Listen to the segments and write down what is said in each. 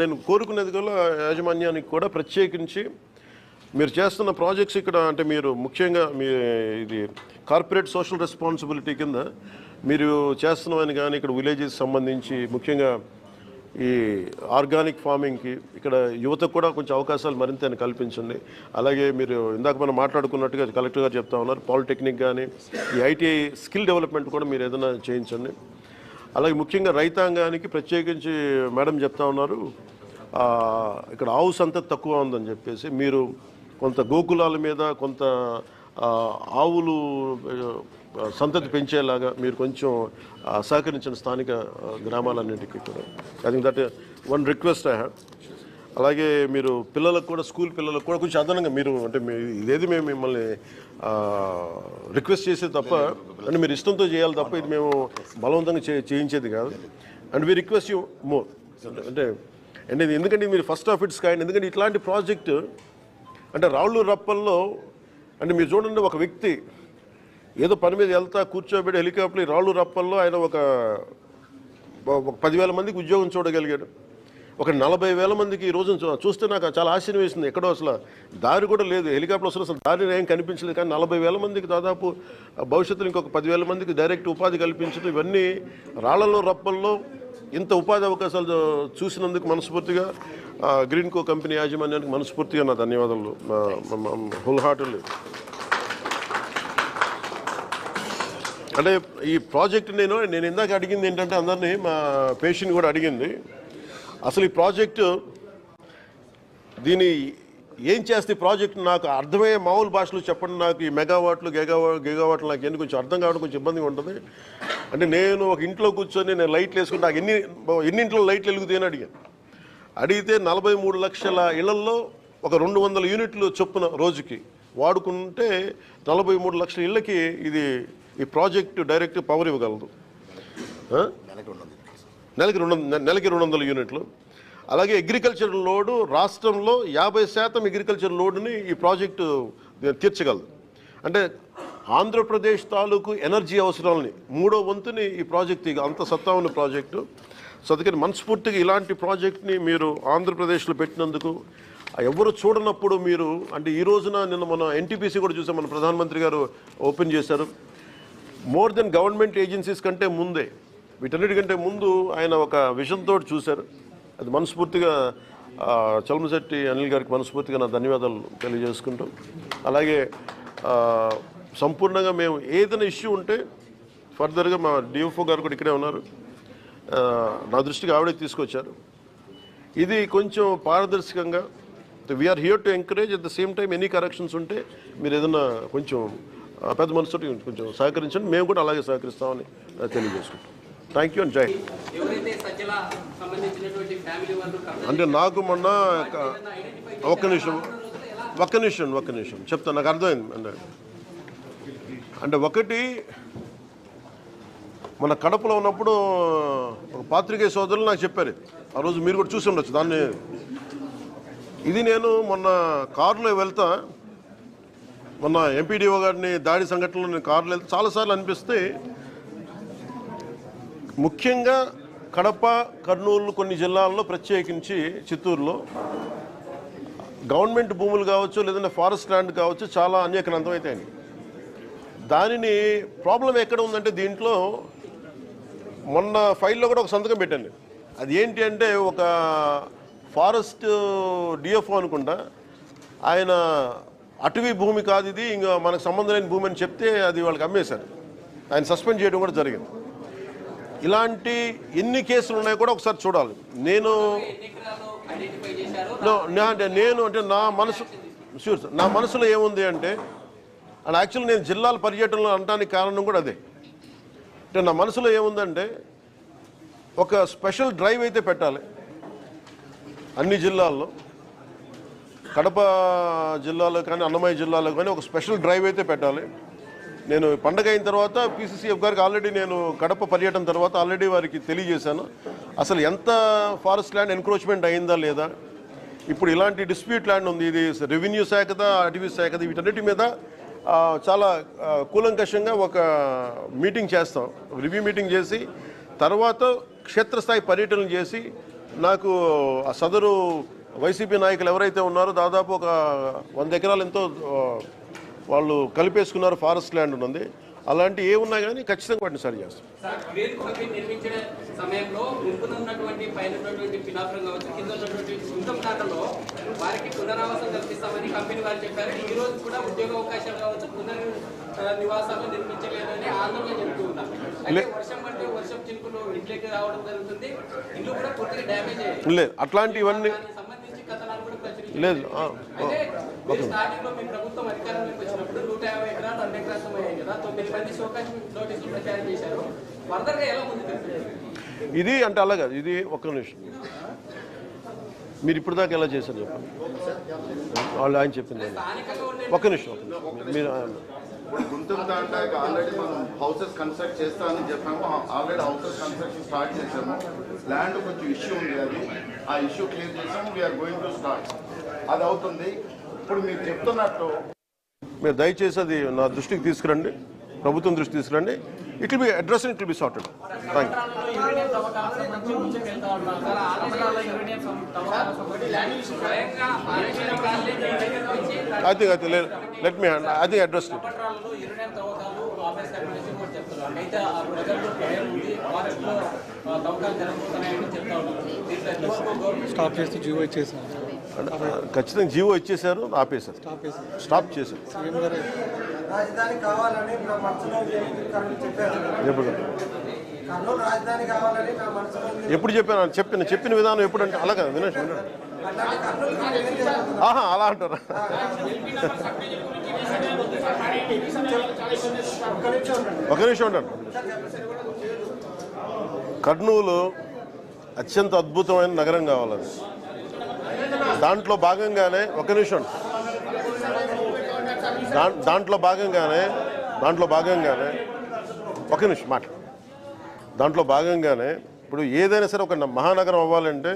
నేను కోరుకునేది కూడా యాజమాన్యానికి కూడా ప్రత్యేకించి మీరు చేస్తున్న ప్రాజెక్ట్స్ ఇక్కడ అంటే మీరు ముఖ్యంగా మీ ఇది కార్పొరేట్ సోషల్ రెస్పాన్సిబిలిటీ కింద మీరు చేస్తున్నామని కానీ ఇక్కడ విలేజెస్ సంబంధించి ముఖ్యంగా ఈ ఆర్గానిక్ ఫార్మింగ్కి ఇక్కడ యువతకు కూడా కొంచెం అవకాశాలు మరింత కల్పించండి. అలాగే మీరు ఇందాక మనం మాట్లాడుకున్నట్టుగా కలెక్టర్ గారు చెప్తా ఉన్నారు, పాలిటెక్నిక్ కానీ ఈ ఐటీఐ స్కిల్ డెవలప్మెంట్ కూడా మీరు ఏదైనా చేయించండి. అలాగే ముఖ్యంగా రైతాంగానికి ప్రత్యేకించి మేడం చెప్తా ఉన్నారు ఇక్కడ ఆవు సంతతి తక్కువ ఉందని చెప్పేసి మీరు కొంత గోకులాల మీద కొంత ఆవులు సంతతి పెంచేలాగా మీరు కొంచెం సహకరించిన స్థానిక గ్రామాలన్నింటికీ కూడా. I think that one request I have. అలాగే మీరు పిల్లలకు కూడా స్కూల్ పిల్లలకు కూడా కొంచెం అదనంగా మీరు అంటే ఇదేది మేము మిమ్మల్ని రిక్వెస్ట్ చేసేది తప్ప అంటే మీరు ఇష్టంతో చేయాలి తప్ప ఇది మేము బలవంతంగా చేయించేది కాదు. And we request you more అంటే ఎందుకంటే మీరు ఫస్ట్ ఆఫ్ ఇట్స్ కైండ్. ఎందుకంటే ఇట్లాంటి ప్రాజెక్టు అంటే రాళ్ళు రప్పల్లో అంటే మీరు చూడండి ఒక వ్యక్తి ఏదో పని మీద వెళ్తా కూర్చోబెట్టి హెలికాప్టర్ రాళ్ళు రప్పల్లో ఆయన ఒక 10,000 మందికి ఉద్యోగం చూడగలిగాడు. ఒక 40,000 మందికి ఈ రోజు చూస్తే నాకు చాలా ఆశ్చర్యం వేసింది. ఎక్కడో అసలు దారి కూడా లేదు, హెలికాప్టర్ అసలు దారి ఏం కనిపించలేదు. కానీ 40,000 మందికి దాదాపు భవిష్యత్తులో ఇంకొక 10,000 మందికి డైరెక్ట్ ఉపాధి కల్పించడం, ఇవన్నీ రాళ్లలో రప్పల్లో ఇంత ఉపాధి అవకాశాలు చూసినందుకు మనస్ఫూర్తిగా గ్రీన్ కో కంపెనీ యాజమాన్యానికి మనస్ఫూర్తిగా నా ధన్యవాదాలు హోల్ హార్టెడ్లీ. అంటే ఈ ప్రాజెక్ట్ నేను ఇందాక అడిగింది ఏంటంటే అందరినీ మా పేషెంట్ కూడా అడిగింది అసలు ఈ ప్రాజెక్టు దీన్ని ఏం చేస్తే ఈ ప్రాజెక్టు నాకు అర్థమయ్యే మామూలు భాషలో చెప్పండి. నాకు ఈ మెగావాట్లు గిగావాట్లు నాకు ఎందుకు కొంచెం అర్థం కావడం కొంచెం ఇబ్బందిగా ఉంటుంది. అంటే నేను ఒక ఇంట్లో కూర్చొని నేను లైట్లు వేసుకుంటే నాకు ఎన్నింట్లో లైట్లు వెలుగుతాయని అడిగితే 43 లక్షల ఇళ్లల్లో ఒక 200 యూనిట్లు చొప్పున రోజుకి వాడుకుంటే 43 లక్షల ఇళ్ళకి ఈ ప్రాజెక్టు డైరెక్ట్ పవర్ ఇవ్వగలదు. నెలకి 200 యూనిట్లు. అలాగే అగ్రికల్చర్ లోడు రాష్ట్రంలో 50% అగ్రికల్చర్ లోడుని ఈ ప్రాజెక్టు తీర్చగలదు. అంటే ఆంధ్రప్రదేశ్ తాలూకు ఎనర్జీ అవసరాలని 3వ వంతుని ఈ ప్రాజెక్టు అంత సత్తా ఉన్న ప్రాజెక్టు. సో అందుకని మనస్ఫూర్తిగా ఇలాంటి ప్రాజెక్ట్ని మీరు ఆంధ్రప్రదేశ్లో పెట్టినందుకు ఎవరు చూడనప్పుడు మీరు అంటే ఈ రోజున నిన్న మన ఎన్టీపీసీ కూడా చూసాం, మన ప్రధానమంత్రి గారు ఓపెన్ చేశారు. మోర్ దెన్ గవర్నమెంట్ ఏజెన్సీస్ కంటే ముందే వీటన్నిటికంటే ముందు ఆయన ఒక విజన్ తోటి చూశారు. అది మనస్ఫూర్తిగా చలమశెట్టి అనిల్ గారికి మనస్ఫూర్తిగా నా ధన్యవాదాలు తెలియజేసుకుంటాం. అలాగే సంపూర్ణంగా మేము ఏదైనా ఇష్యూ ఉంటే ఫర్దర్గా మా డిఎఫ్ఓ గారు కూడా ఇక్కడే ఉన్నారు, నా దృష్టికి ఆవిడే తీసుకొచ్చారు. ఇది కొంచెం పారదర్శకంగా we're here to encourage. At the same time any corrections ఉంటే మీరు ఏదైనా కొంచెం పెద్ద మనసుతో కొంచెం సహకరించండి, మేము కూడా అలాగే సహకరిస్తామని తెలియజేసుకుంటాం. థ్యాంక్ యూ అండ్ జై. అంటే నాకు మొన్న ఒక్క నిమిషం చెప్తాను, నాకు అర్థమైంది. అంటే ఒకటి మన కడపలో ఉన్నప్పుడు ఒక పాత్రికేయ సోదరులు నాకు చెప్పారు, ఆ రోజు మీరు కూడా చూసి ఉండొచ్చు దాన్ని. ఇది నేను మొన్న కారులో వెళ్తా, మొన్న ఎంపీడీఓ గారిని దాడి సంఘటనలో నేను కారులో వెళ్తే చాలాసార్లు అనిపిస్తే ముఖ్యంగా కడప, కర్నూలు కొన్ని జిల్లాల్లో ప్రత్యేకించి చిత్తూరులో గవర్నమెంట్ భూములు కావచ్చు లేదంటే ఫారెస్ట్ ల్యాండ్ కావచ్చు చాలా అన్యాక్రాంతం అవుతాయి. దానిని ప్రాబ్లం ఎక్కడ ఉందంటే దీంట్లో మొన్న ఫైల్లో కూడా ఒక సంతకం పెట్టండి. అది ఏంటి అంటే ఒక ఫారెస్ట్ డిఎఫ్ఓ అనుకుంటా ఆయన అటవీ భూమి కాదు ఇది, ఇంకా మనకు సంబంధం లేని భూమి అని చెప్తే అది వాళ్ళకి అమ్మేశారు. ఆయన సస్పెండ్ చేయడం కూడా జరిగింది. ఇలాంటి ఎన్ని కేసులు ఉన్నాయో కూడా ఒకసారి చూడాలి. నేను అంటే నా మనసులో ఏముంది అంటే అండ్ యాక్చువల్లీ నేను జిల్లాల పర్యటనలో అనడానికి కారణం కూడా అదే. అంటే నా మనసులో ఏముందంటే ఒక స్పెషల్ డ్రైవ్ అయితే పెట్టాలి అన్ని జిల్లాల్లో, కడప జిల్లాలో కానీ అన్నమయ్య జిల్లాలో కానీ ఒక స్పెషల్ డ్రైవ్ అయితే పెట్టాలి. నేను పండగ అయిన తర్వాత పీసీసీఎఫ్ గారికి ఆల్రెడీ నేను కడప పర్యటన తర్వాత ఆల్రెడీ వారికి తెలియజేశాను అసలు ఎంత ఫారెస్ట్ ల్యాండ్ ఎన్క్రోచ్మెంట్ అయిందా లేదా. ఇప్పుడు ఇలాంటి డిస్ప్యూట్ ల్యాండ్ ఉంది, ఇది రెవెన్యూ శాఖదా అటవీ శాఖదా, వీటన్నిటి మీద చాలా కూలంకషంగా ఒక మీటింగ్ చేస్తాం, రివ్యూ మీటింగ్ చేసి తర్వాత క్షేత్రస్థాయి పర్యటనలు చేసి నాకు ఆ సదరు వైసీపీ నాయకులు ఎవరైతే ఉన్నారో దాదాపు ఒక 100 ఎకరాలు ఎంతో వాళ్ళు కలిపేసుకున్నారు, ఫారెస్ట్ ల్యాండ్ ఉన్నది. అలాంటి ఏ ఉన్నా కానీ ఖచ్చితంగా వాటిని సరి చేస్తాం. లేదు అట్లాంటివన్నీ లేదు. ఇది అంటే అలాగా ఇది ఒక్క నిమిషం, మీరు ఇప్పుడు దాకా ఎలా చేశారు చెప్పండి. వాళ్ళు ఆయన చెప్పింది ఒక్క నిమిషం మీరు గుంటూరు దాంట్లో ఆల్రెడీ మనం హౌసెస్ కన్స్ట్రక్ట్ చేస్తామని చెప్పాము. ఆల్రెడీ హౌసెస్ కన్స్ట్రక్షన్ స్టార్ట్ చేసాము. ల్యాండ్ కొంచెం ఇష్యూ ఉంది, అది ఆ ఇష్యూ క్లియర్ చేసాము. We're going to start. అది అవుతుంది. ఇప్పుడు మీరు చెప్తున్నట్టు మీరు దయచేసి అది నా దృష్టికి తీసుకురండి, ప్రభుత్వం దృష్టి తీసుకురండి. It will be address, it will be sorted. Thank you. అయితే లేదు, లెట్ మీ అది అడ్రస్ స్టాప్ చేస్తూ జీవో ఇచ్చేసారు. ఖచ్చితంగా జీవో ఇచ్చేశారు, ఆపేశారు, స్టాప్ చేశారు. రాజధాని కావాలని నా మనసులో చెప్పారు. కర్నూలు రాజధాని కావాలని నా మనసులో ఎప్పుడు చెప్పాను? చెప్పిన విధానం ఎప్పుడంటే అలాగా వినేష్ ఆహా అలా అంటారా? ఒక నిమిషం ఉండండి. కర్నూలు అత్యంత అద్భుతమైన నగరం కావాలని దాంట్లో భాగంగానే ఒక నిమిషం దాంట్లో భాగంగానే ఒక నిమిషం మాట దాంట్లో భాగంగానే ఇప్పుడు ఏదైనా సరే ఒక మహానగరం అవ్వాలంటే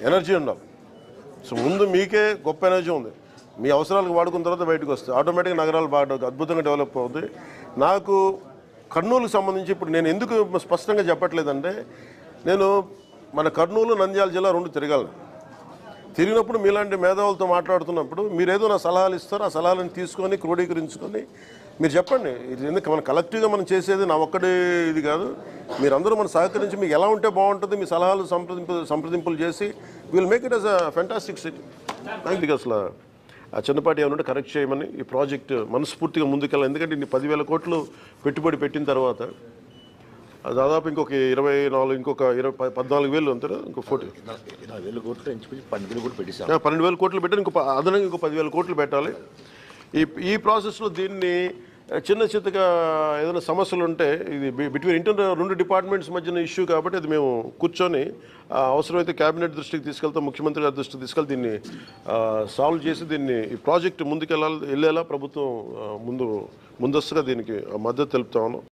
ఎనర్జీ ఉండాలి. సో ముందు మీకే గొప్ప ఎనర్జీ ఉంది, మీ అవసరాలకు వాడుకున్న తర్వాత బయటకు వస్తాయి, ఆటోమేటిక్గా నగరాలు బాగా అద్భుతంగా డెవలప్ అవుతాయి. నాకు కర్నూలుకు సంబంధించి ఇప్పుడు నేను ఎందుకు స్పష్టంగా చెప్పట్లేదంటే, నేను మన కర్నూలు నంద్యాల జిల్లా 2 తిరిగినప్పుడు మీలాంటి మేధావులతో మాట్లాడుతున్నప్పుడు మీరు ఏదో నా సలహాలు ఇస్తారు, ఆ సలహాలను తీసుకొని క్రోడీకరించుకొని మీరు చెప్పండి. ఇది ఎందుకు మన కలెక్టివ్గా మనం చేసేది నా ఒక్కడే ఇది కాదు. మీరందరూ మనం సహకరించి మీకు ఎలా ఉంటే బాగుంటుంది, మీ సలహాలు సంప్రదింపులు చేసి will make it as a fantastic city. Thank you. అసలు ఆ చిన్నపాటి ఏమన్నా కరెక్ట్ చేయమని ఈ ప్రాజెక్ట్ మనస్ఫూర్తిగా ముందుకెళ్ళాలి. ఎందుకంటే ఇన్ని 10,000 కోట్లు పెట్టుబడి పెట్టిన తర్వాత దాదాపు ఇంకొక 24 ఇంకొక 14,000 అంటారు, ఇంకో 20,000 కోట్లు 12,000 కోట్లు పెట్టేశారు. 12,000 కోట్లు పెట్టారు, ఇంకో అదనంగా ఇంకో 10,000 కోట్లు పెట్టాలి. ఈ ప్రాసెస్లో దీన్ని చిన్నగా ఏదైనా సమస్యలు ఉంటే ఇది బిట్వీన్ ఇంటర్నల్ 2 డిపార్ట్మెంట్స్ మధ్యన ఇష్యూ కాబట్టి అది మేము కూర్చొని అవసరమైతే క్యాబినెట్ దృష్టికి తీసుకెళ్తాం, ముఖ్యమంత్రి గారి దృష్టికి తీసుకెళ్ళి దీన్ని సాల్వ్ చేసి దీన్ని ఈ ప్రాజెక్ట్ వెళ్ళేలా ప్రభుత్వం ముందస్తుగా దీనికి మద్దతు తెలుపుతాము.